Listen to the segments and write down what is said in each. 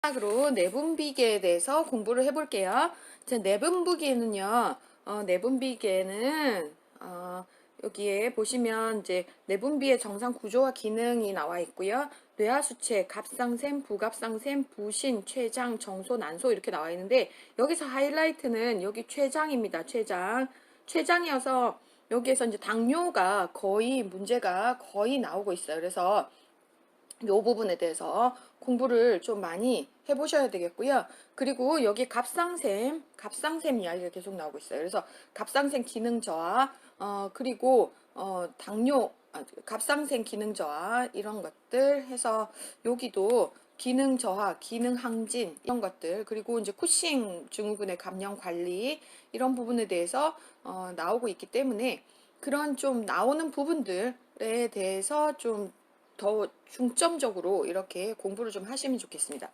마지막으로 내분비계에 대해서 공부를 해볼게요. 내분비계는요, 내분비계는 여기에 보시면 이제 내분비의 정상 구조와 기능이 나와 있고요. 뇌하수체, 갑상샘, 부갑상샘, 부신, 췌장, 정소, 난소 이렇게 나와 있는데 여기서 하이라이트는 여기 췌장입니다. 췌장. 췌장이어서 여기에서 이제 당뇨가 거의 문제가 거의 나오고 있어요. 그래서 이 부분에 대해서 공부를 좀 많이 해보셔야 되겠고요. 그리고 여기 갑상샘 이야기가 계속 나오고 있어요. 그래서 갑상샘 기능 저하, 그리고 당뇨, 갑상샘 기능 저하 이런 것들 해서 여기도 기능 저하, 기능 항진 이런 것들, 그리고 이제 쿠싱 증후군의 감염 관리 이런 부분에 대해서 나오고 있기 때문에 그런 좀 나오는 부분들에 대해서 좀 더 중점적으로 이렇게 공부를 좀 하시면 좋겠습니다.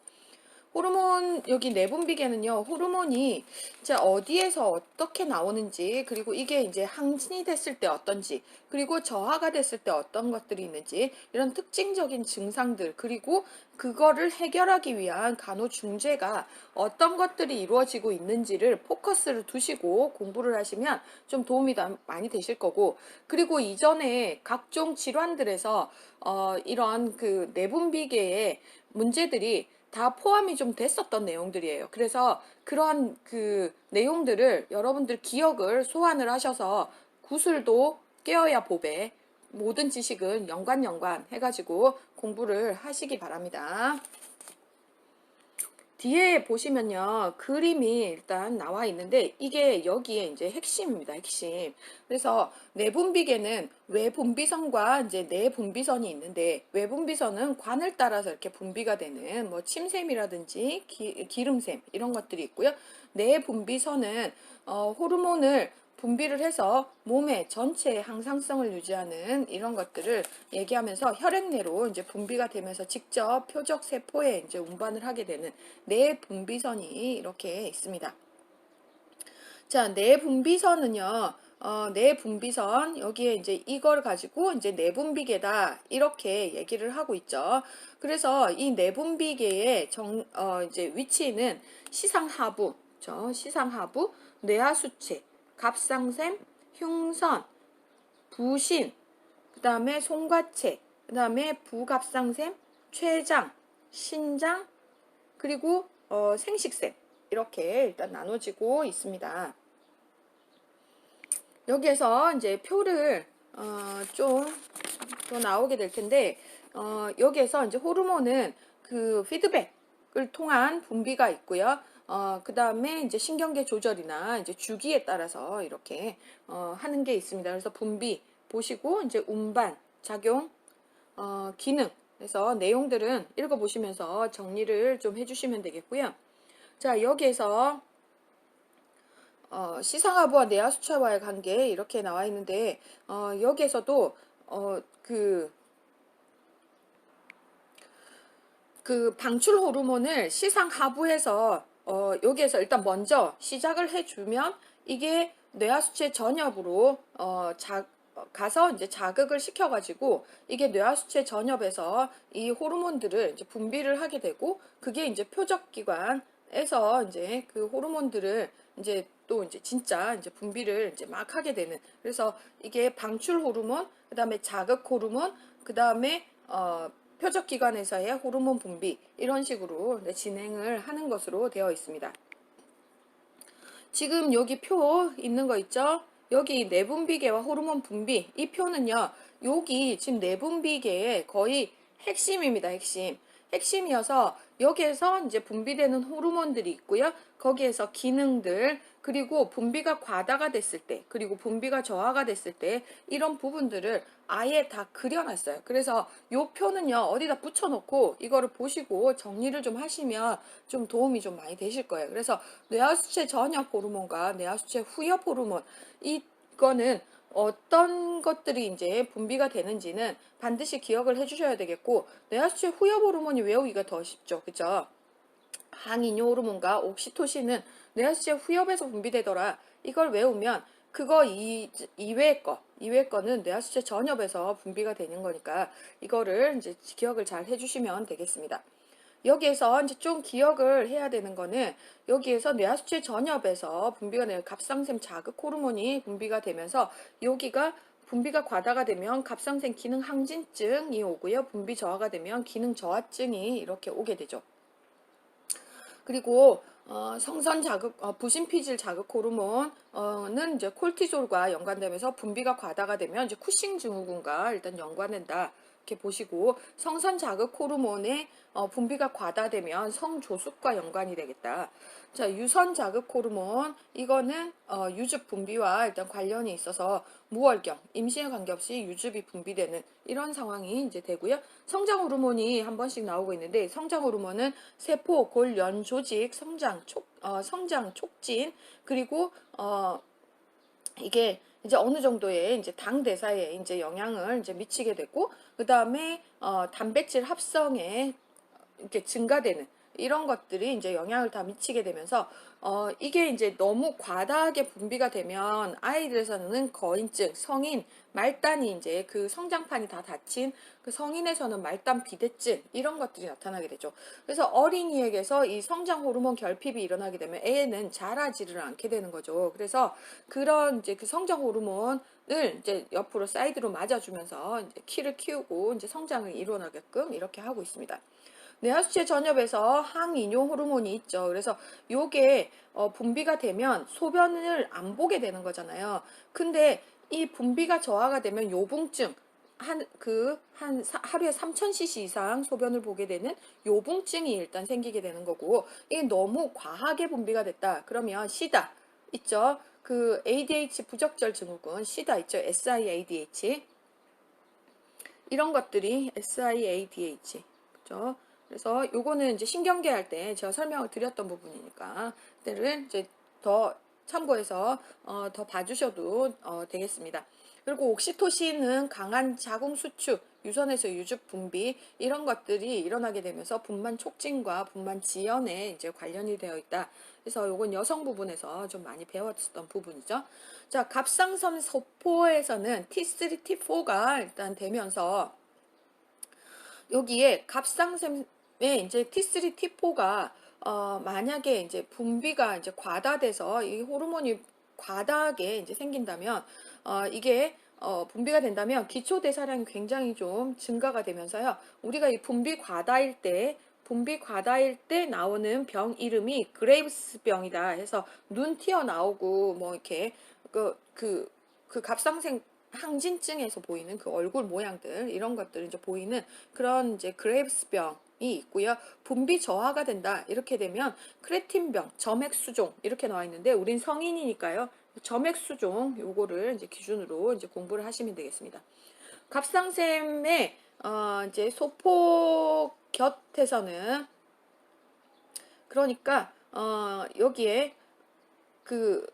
호르몬, 여기 내분비계는요, 호르몬이 이제 어디에서 어떻게 나오는지, 그리고 이게 이제 항진이 됐을 때 어떤지, 그리고 저하가 됐을 때 어떤 것들이 있는지, 이런 특징적인 증상들, 그리고 그거를 해결하기 위한 간호중재가 어떤 것들이 이루어지고 있는지를 포커스를 두시고 공부를 하시면 좀 도움이 많이 되실 거고, 그리고 이전에 각종 질환들에서 이런 그 내분비계의 문제들이 다 포함이 좀 됐었던 내용들이에요. 그래서 그러한 그 내용들을 여러분들 기억을 소환을 하셔서 구슬도 깨어야 보배, 모든 지식은 연관 해가지고 공부를 하시기 바랍니다. 뒤에 보시면요, 그림이 일단 나와 있는데 이게 여기에 이제 핵심입니다. 핵심. 그래서 내분비계는 외분비선과 이제 내분비선이 있는데, 외분비선은 관을 따라서 이렇게 분비가 되는 뭐 침샘이라든지 기름샘 이런 것들이 있고요. 내분비선은 호르몬을 분비를 해서 몸의 전체의 항상성을 유지하는 이런 것들을 얘기하면서 혈액내로 이제 분비가 되면서 직접 표적 세포에 이제 운반을 하게 되는 내분비선이 이렇게 있습니다. 자, 내분비선은요, 내분비선, 여기에 이제 이걸 가지고 이제 내분비계다, 이렇게 얘기를 하고 있죠. 그래서 이 내분비계의 이제 위치는 시상하부, 시상하부, 뇌하수체, 갑상샘, 흉선, 부신, 그 다음에 송과체, 그 다음에 부갑상샘, 췌장, 신장, 그리고 생식샘 이렇게 일단 나눠지고 있습니다. 여기에서 이제 표를 좀 더 나오게 될 텐데 여기에서 이제 호르몬은 그 피드백을 통한 분비가 있고요. 그 다음에 이제 신경계 조절이나 이제 주기에 따라서 이렇게 하는 게 있습니다. 그래서 분비 보시고 이제 운반, 작용, 기능. 그래서 내용들은 읽어보시면서 정리를 좀 해주시면 되겠고요. 자, 여기에서 시상하부와 내하수체와의 관계 이렇게 나와 있는데 여기에서도 그 방출 호르몬을 시상하부에서 여기에서 일단 먼저 시작을 해주면 이게 뇌하수체 전엽으로 가서 이제 자극을 시켜가지고 이게 뇌하수체 전엽에서 이 호르몬들을 이제 분비를 하게 되고 그게 이제 표적기관에서 이제 그 호르몬들을 이제 또 이제 진짜 이제 분비를 이제 막 하게 되는, 그래서 이게 방출 호르몬, 그 다음에 자극 호르몬, 그 다음에 표적기관에서의 호르몬 분비 이런 식으로 진행을 하는 것으로 되어 있습니다. 지금 여기 표 있는 거 있죠? 여기 내분비계와 호르몬 분비, 이 표는요, 여기 지금 내분비계의 거의 핵심입니다. 핵심이어서 여기에서 이제 분비되는 호르몬들이 있고요. 거기에서 기능들, 그리고 분비가 과다가 됐을 때, 그리고 분비가 저하가 됐을 때 이런 부분들을 아예 다 그려놨어요. 그래서 요 표는요, 어디다 붙여놓고 이거를 보시고 정리를 좀 하시면 좀 도움이 좀 많이 되실 거예요. 그래서 뇌하수체 전엽 호르몬과 뇌하수체 후엽 호르몬, 이거는 어떤 것들이 이제 분비가 되는지는 반드시 기억을 해주셔야 되겠고, 뇌하수체 후엽 호르몬이 외우기가 더 쉽죠. 그죠? 항이뇨 호르몬과 옥시토신은 뇌하수체 후엽에서 분비되더라. 이걸 외우면 그거 이외의 거는 뇌하수체 전엽에서 분비가 되는 거니까 이거를 이제 기억을 잘 해주시면 되겠습니다. 여기에서 이제 좀 기억을 해야 되는 거는 여기에서 뇌하수체 전엽에서 분비가 되는 갑상샘 자극 호르몬이 분비가 되면서 여기가 분비가 과다가 되면 갑상샘 기능 항진증이 오고요. 분비 저하가 되면 기능 저하증이 이렇게 오게 되죠. 그리고 성선 자극, 부신피질 자극 호르몬은 이제 콜티졸과 연관되면서 분비가 과다가 되면 이제 쿠싱 증후군과 일단 연관된다. 이렇게 보시고 성선 자극 호르몬의 분비가 과다되면 성조숙과 연관이 되겠다. 자, 유선 자극 호르몬 이거는 유즙 분비와 일단 관련이 있어서 무월경, 임신에 관계없이 유즙이 분비되는 이런 상황이 이제 되고요. 성장 호르몬이 한 번씩 나오고 있는데 성장 호르몬은 세포, 골, 연, 조직, 성장 촉진 그리고 이게 이제 어느 정도의 이제 당 대사에 이제 영향을 이제 미치게 되고 그 다음에 단백질 합성에 이렇게 증가되는 이런 것들이 이제 영향을 다 미치게 되면서 이게 이제 너무 과다하게 분비가 되면 아이들에서는 거인증, 성인, 말단이 이제 그 성장판이 다 닫힌 그 성인에서는 말단 비대증 이런 것들이 나타나게 되죠. 그래서 어린이에게서 이 성장 호르몬 결핍이 일어나게 되면 애는 자라지를 않게 되는 거죠. 그래서 그런 이제 그 성장 호르몬을 이제 옆으로 사이드로 맞아주면서 이제 키를 키우고 이제 성장을 이루어나게끔 이렇게 하고 있습니다. 뇌하수체 전엽에서 항이뇨 호르몬이 있죠. 그래서 요게 분비가 되면 소변을 안 보게 되는 거잖아요. 근데 이 분비가 저하가 되면 요붕증 하루에 3000cc 이상 소변을 보게 되는 요붕증이 일단 생기게 되는 거고 이게 너무 과하게 분비가 됐다. 그러면 시다 있죠. 그 ADH 부적절 증후군 시다 있죠. SIADH 이런 것들이 SIADH 그죠? 그래서 요거는 이제 신경계 할 때 제가 설명을 드렸던 부분이니까 그때를 이제 더 참고해서 더 봐주셔도 되겠습니다. 그리고 옥시토신은 강한 자궁 수축, 유선에서 유즙 분비 이런 것들이 일어나게 되면서 분만 촉진과 분만 지연에 이제 관련이 되어 있다. 그래서 요건 여성 부분에서 좀 많이 배웠던 부분이죠. 자, 갑상선 소포에서는 T3, T4가 일단 되면서 여기에 갑상샘에 이제 T3, T4가 만약에 이제 분비가 이제 과다돼서 이 호르몬이 과다하게 이제 생긴다면 이게 분비가 된다면 기초 대사량이 굉장히 좀 증가가 되면서요. 우리가 이 분비 과다일 때 나오는 병 이름이 그레이브스 병이다 해서 눈 튀어나오고 뭐 이렇게 그 갑상샘 항진증에서 보이는 그 얼굴 모양들 이런 것들 이제 보이는 그런 이제 그레이브스병이 있고요. 분비 저하가 된다. 이렇게 되면 크레틴병, 점액수종 이렇게 나와 있는데 우린 성인이니까요. 점액수종 요거를 이제 기준으로 이제 공부를 하시면 되겠습니다. 갑상샘의 이제 소포 곁에서는 그러니까 여기에 그서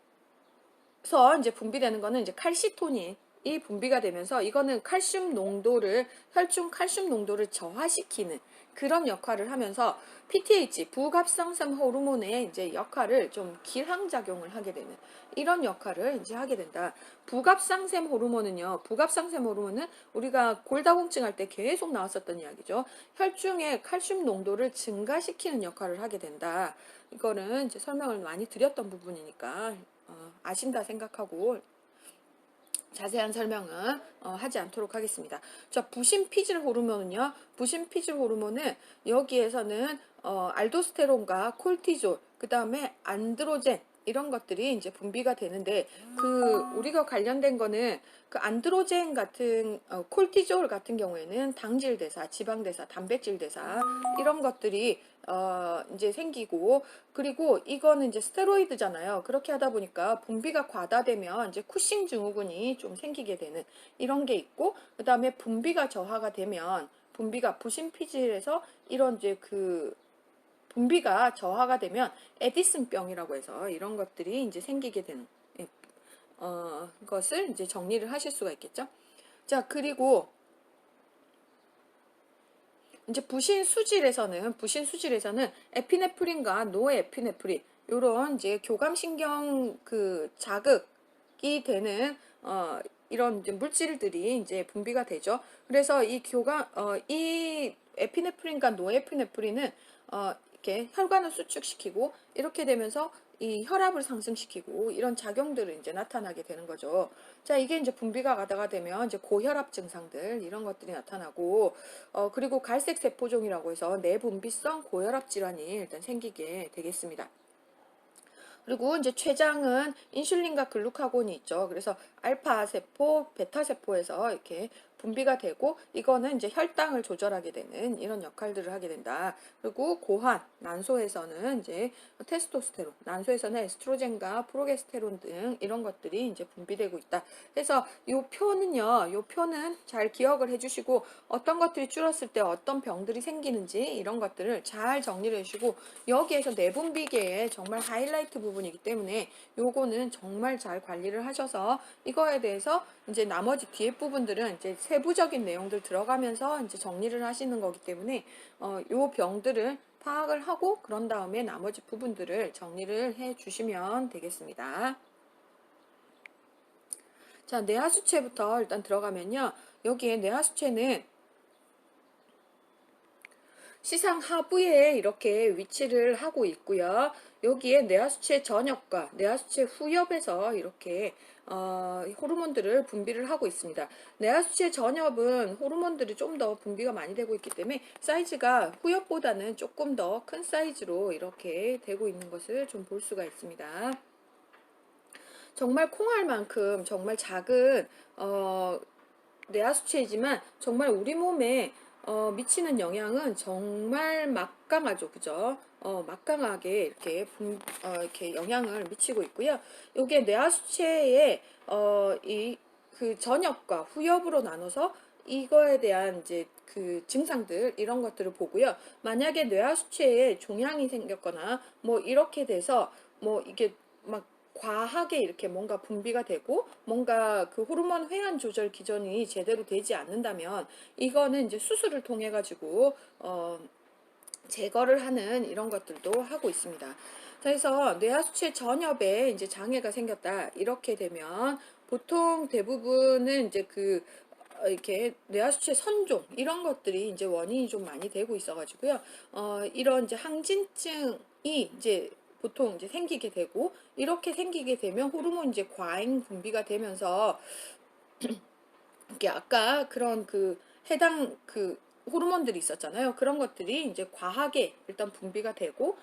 이제 분비되는 거는 이제 칼시토닌 이 분비가 되면서 이거는 칼슘 농도를 혈중 칼슘 농도를 저하시키는 그런 역할을 하면서 PTH 부갑상샘 호르몬의 이제 역할을 좀 기항작용을 하게 되는 이런 역할을 이제 하게 된다. 부갑상샘 호르몬은 우리가 골다공증 할 때 계속 나왔었던 이야기죠. 혈중의 칼슘 농도를 증가시키는 역할을 하게 된다. 이거는 이제 설명을 많이 드렸던 부분이니까 아신다 생각하고 자세한 설명은 하지 않도록 하겠습니다. 자, 부신피질 호르몬은요. 부신피질 호르몬은 여기에서는 알도스테론과 콜티졸, 그 다음에 안드로젠 이런 것들이 이제 분비가 되는데 우리가 관련된 거는 그 안드로젠 같은 콜티졸 같은 경우에는 당질 대사, 지방 대사, 단백질 대사 이런 것들이 이제 생기고 그리고 이거는 이제 스테로이드잖아요. 그렇게 하다 보니까 분비가 과다되면 이제 쿠싱 증후군이 좀 생기게 되는 이런 게 있고 그다음에 분비가 저하가 되면 분비가 부신피질에서 이런 이제 분비가 저하가 되면 에디슨병이라고 해서 이런 것들이 이제 생기게 되는 것을 이제 정리를 하실 수가 있겠죠. 자, 그리고 이제 부신 수질에서는 에피네프린과 노에피네프린 요런 이제 교감신경 자극이 되는 이런 이제 물질들이 이제 분비가 되죠. 그래서 이 에피네프린과 노에피네프린은 이렇게 혈관을 수축시키고 이렇게 되면서 이 혈압을 상승시키고 이런 작용들을 이제 나타나게 되는 거죠. 자, 이게 이제 분비가 가다가 되면 이제 고혈압 증상들 이런 것들이 나타나고 그리고 갈색 세포종이라고 해서 내분비성 고혈압 질환이 일단 생기게 되겠습니다. 그리고 이제 췌장은 인슐린과 글루카곤이 있죠. 그래서 알파 세포, 베타 세포에서 이렇게 분비가 되고 이거는 이제 혈당을 조절하게 되는 이런 역할들을 하게 된다. 그리고 고환, 난소에서는 이제 테스토스테론, 난소에서는 에스트로겐과 프로게스테론 등 이런 것들이 이제 분비되고 있다. 그래서 요 표는요, 요 표는 잘 기억을 해주시고 어떤 것들이 줄었을 때 어떤 병들이 생기는지 이런 것들을 잘 정리를 해주시고 여기에서 내분비계의 정말 하이라이트 부분이기 때문에 요거는 정말 잘 관리를 하셔서 이거에 대해서 이제 나머지 뒤에 부분들은 이제 세부적인 내용들 들어가면서 이제 정리를 하시는 거기 때문에 요 병들을 파악을 하고 그런 다음에 나머지 부분들을 정리를 해 주시면 되겠습니다. 자, 뇌하수체부터 일단 들어가면요. 여기에 뇌하수체는 시상 하부에 이렇게 위치를 하고 있고요. 여기에 뇌하수체 전엽과 뇌하수체 후엽에서 이렇게 호르몬들을 분비를 하고 있습니다. 뇌하수체 전엽은 호르몬들이 좀 더 분비가 많이 되고 있기 때문에 사이즈가 후엽보다는 조금 더 큰 사이즈로 이렇게 되고 있는 것을 좀 볼 수가 있습니다. 정말 콩알만큼 정말 작은 뇌하수체이지만 정말 우리 몸에 미치는 영향은 정말 막강하죠, 그죠? 막강하게 이렇게 영향을 미치고 있고요. 이게 뇌하수체의 이 그 전엽과 후엽으로 나눠서 이거에 대한 이제 그 증상들 이런 것들을 보고요. 만약에 뇌하수체에 종양이 생겼거나 뭐 이렇게 돼서 뭐 이게 막 과하게 이렇게 뭔가 분비가 되고 뭔가 그 호르몬 회한 조절 기전이 제대로 되지 않는다면 이거는 이제 수술을 통해 가지고 제거를 하는 이런 것들도 하고 있습니다. 그래서 뇌하수체 전엽에 이제 장애가 생겼다 이렇게 되면 보통 대부분은 이제 이렇게 뇌하수체 선종 이런 것들이 이제 원인이 좀 많이 되고 있어가지고요. 이런 이제 항진증이 이제 보통 이제 생기게 되고 이렇게 생기게 되면 호르몬 이제 과잉 분비가 되면서 이게 아까 그런 해당 호르몬들이 있었잖아요. 그런 것들이 이제 과하게 일단 분비가 되고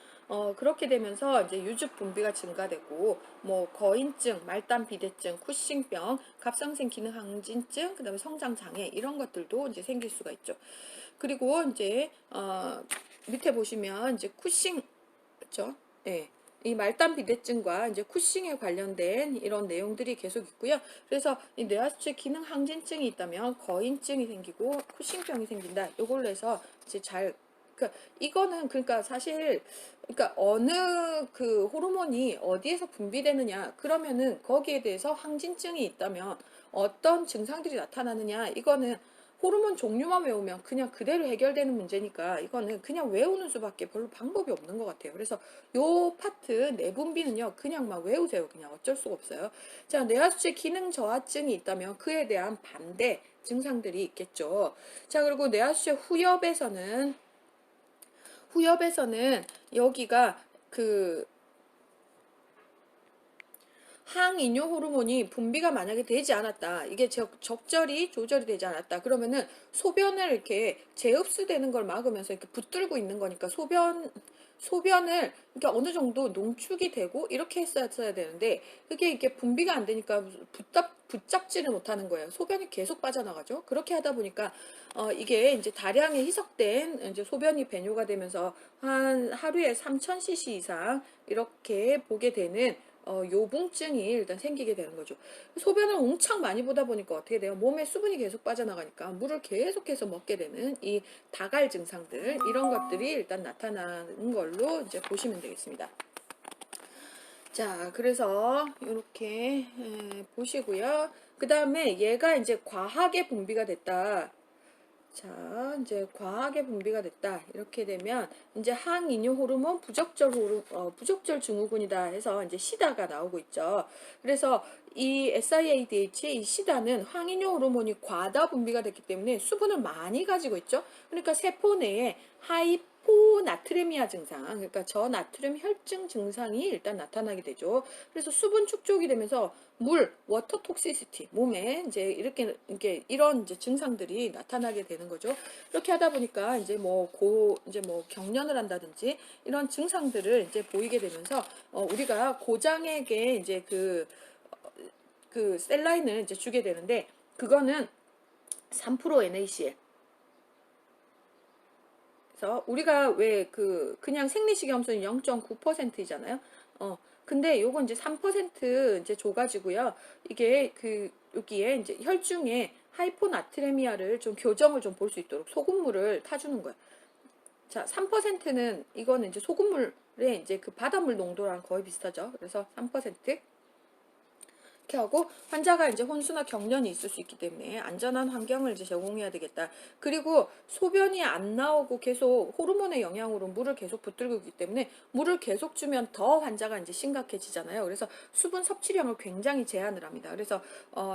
그렇게 되면서 이제 유즙 분비가 증가되고 뭐 거인증, 말단 비대증, 쿠싱병, 갑상선 기능 항진증, 그다음에 성장 장애 이런 것들도 이제 생길 수가 있죠. 그리고 이제 밑에 보시면 이제 쿠싱 그렇죠? 네. 이 말단 비대증과 이제 쿠싱에 관련된 이런 내용들이 계속 있고요. 그래서 이 뇌하수체 기능 항진증이 있다면 거인증이 생기고 쿠싱병이 생긴다. 이걸로 해서 이제 그러니까 이거는 그러니까 사실 그러니까 어느 그 호르몬이 어디에서 분비되느냐 그러면은 거기에 대해서 항진증이 있다면 어떤 증상들이 나타나느냐 이거는 호르몬 종류만 외우면 그냥 그대로 해결되는 문제니까 이거는 그냥 외우는 수밖에 별로 방법이 없는 것 같아요. 그래서 요 파트 내분비는요 그냥 막 외우세요. 그냥 어쩔 수가 없어요. 자, 뇌하수체 기능 저하증이 있다면 그에 대한 반대 증상들이 있겠죠. 자, 그리고 뇌하수체 후엽에서는 여기가 항이뇨 호르몬이 분비가 만약에 되지 않았다. 이게 적절히 조절이 되지 않았다. 그러면은 소변을 이렇게 재흡수되는 걸 막으면서 이렇게 붙들고 있는 거니까 소변을 이렇게 어느 정도 농축이 되고 이렇게 했어야 되는데 그게 이게 분비가 안 되니까 붙잡지를 못하는 거예요. 소변이 계속 빠져나가죠. 그렇게 하다 보니까 이게 이제 다량의 희석된 이제 소변이 배뇨가 되면서 한 하루에 3000cc 이상 이렇게 보게 되는 요붕증이 일단 생기게 되는 거죠. 소변을 옹창 많이 보다 보니까 어떻게 돼요? 몸에 수분이 계속 빠져나가니까 물을 계속해서 먹게 되는 이 다갈 증상들 이런 것들이 일단 나타나는 걸로 이제 보시면 되겠습니다. 자, 그래서 이렇게 보시고요. 그 다음에 얘가 이제 과하게 분비가 됐다. 자, 이제 과하게 분비가 됐다. 이렇게 되면 이제 항이뇨 호르몬 부적절 증후군이다 해서 이제 시다가 나오고 있죠. 그래서 이 SIADH 이 시다는 항이뇨 호르몬이 과다 분비가 됐기 때문에 수분을 많이 가지고 있죠. 그러니까 세포 내에 하이포나트레미아 증상, 그러니까 저나트륨 혈증 증상이 일단 나타나게 되죠. 그래서 수분 축적이 되면서 물, 워터 톡시시티, 몸에 이제 이렇게 이런 이제 증상들이 나타나게 되는 거죠. 이렇게 하다 보니까 이제 이제 뭐 경련을 한다든지 이런 증상들을 이제 보이게 되면서 우리가 고장에게 이제 그 셀라인을 이제 주게 되는데, 그거는 3% NaCl. 그래서 우리가 왜 그냥 생리식염수는 0.9%이잖아요. 근데 요건 이제 3% 이제 줘가지고요. 이게 여기에 이제 혈중에 하이포나트레미아를 좀 교정을 좀 볼 수 있도록 소금물을 타주는 거예요. 자, 3%는 이거는 이제 소금물의 이제 그 바닷물 농도랑 거의 비슷하죠. 그래서 3%. 이렇게 하고, 환자가 이제 혼수나 경련이 있을 수 있기 때문에 안전한 환경을 이제 제공해야 되겠다. 그리고 소변이 안 나오고 계속 호르몬의 영향으로 물을 계속 붙들고 있기 때문에 물을 계속 주면 더 환자가 이제 심각해지잖아요. 그래서 수분 섭취량을 굉장히 제한을 합니다. 그래서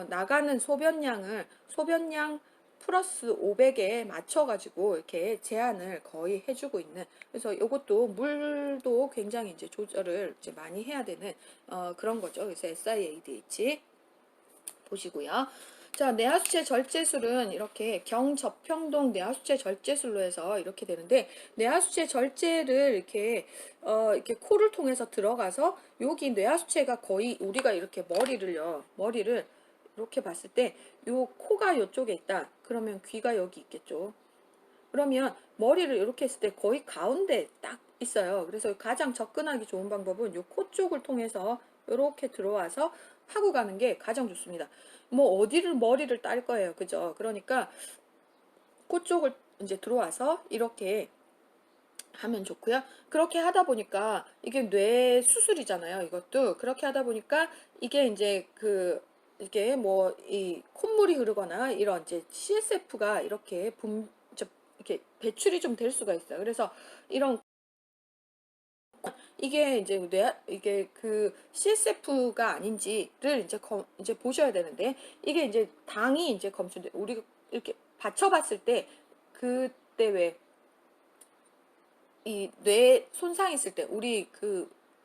나가는 소변량 플러스 500에 맞춰가지고 이렇게 제한을 거의 해주고 있는, 그래서 이것도 물도 굉장히 이제 조절을 이제 많이 해야 되는 그런 거죠. 그래서 SIADH 보시고요. 자, 내하수체 절제술은 이렇게 경저평동 내하수체 절제술로 해서 이렇게 되는데, 내하수체 절제를 이렇게 코를 통해서 들어가서 여기 내하수체가 거의 우리가 이렇게 머리를 이렇게 봤을 때 요 코가 요쪽에 있다. 그러면 귀가 여기 있겠죠. 그러면 머리를 이렇게 했을 때 거의 가운데 딱 있어요. 그래서 가장 접근하기 좋은 방법은 요 코 쪽을 통해서 이렇게 들어와서 하고 가는 게 가장 좋습니다. 뭐 어디를 머리를 딸 거예요. 그죠? 그러니까 코 쪽을 이제 들어와서 이렇게 하면 좋고요. 그렇게 하다 보니까 이게 뇌 수술이잖아요. 이것도 그렇게 하다 보니까 이게 이제 이게 뭐 이 콧물이 흐르거나 이런 이제 CSF가 이렇게 배출이 좀 될 수가 있어요. 그래서 이런 이게 이게 CSF가 아닌지를 이제 보셔야 되는데, 이게 이제 당이 이제 검출돼 우리가 이렇게 받쳐봤을 때, 그때 왜 이 뇌 손상 있을 때 우리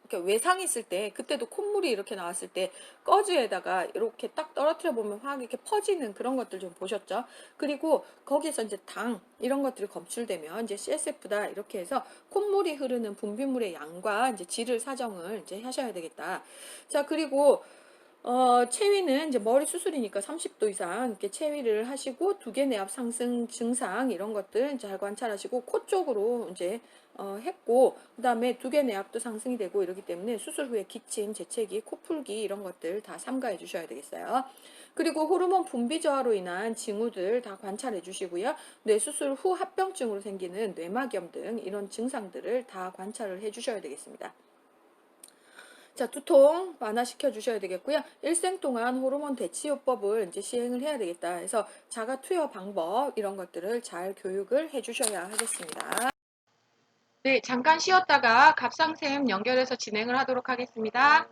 이렇게 외상 있을 때 그때도 콧물이 이렇게 나왔을 때 꺼즈에다가 이렇게 딱 떨어뜨려 보면 확 이렇게 퍼지는 그런 것들 좀 보셨죠? 그리고 거기서 이제 당 이런 것들이 검출되면 이제 CSF다 이렇게 해서 콧물이 흐르는 분비물의 양과 이제 질을 사정을 이제 하셔야 되겠다. 자, 그리고 체위는 이제 머리 수술이니까 30도 이상 이렇게 체위를 하시고, 두개 내압 상승 증상 이런 것들 잘 관찰하시고, 코 쪽으로 이제 했고, 그 다음에 두개 내압도 상승이 되고 이러기 때문에 수술 후에 기침, 재채기, 코풀기 이런 것들 다 삼가해 주셔야 되겠어요. 그리고 호르몬 분비 저하로 인한 징후들 다 관찰해 주시고요. 뇌 수술 후 합병증으로 생기는 뇌막염 등 이런 증상들을 다 관찰을 해 주셔야 되겠습니다. 자, 두통 완화시켜 주셔야 되겠고요. 일생 동안 호르몬 대치요법을 이제 시행을 해야 되겠다. 그래서 자가 투여 방법 이런 것들을 잘 교육을 해 주셔야 하겠습니다. 네, 잠깐 쉬었다가 갑상샘 연결해서 진행을 하도록 하겠습니다.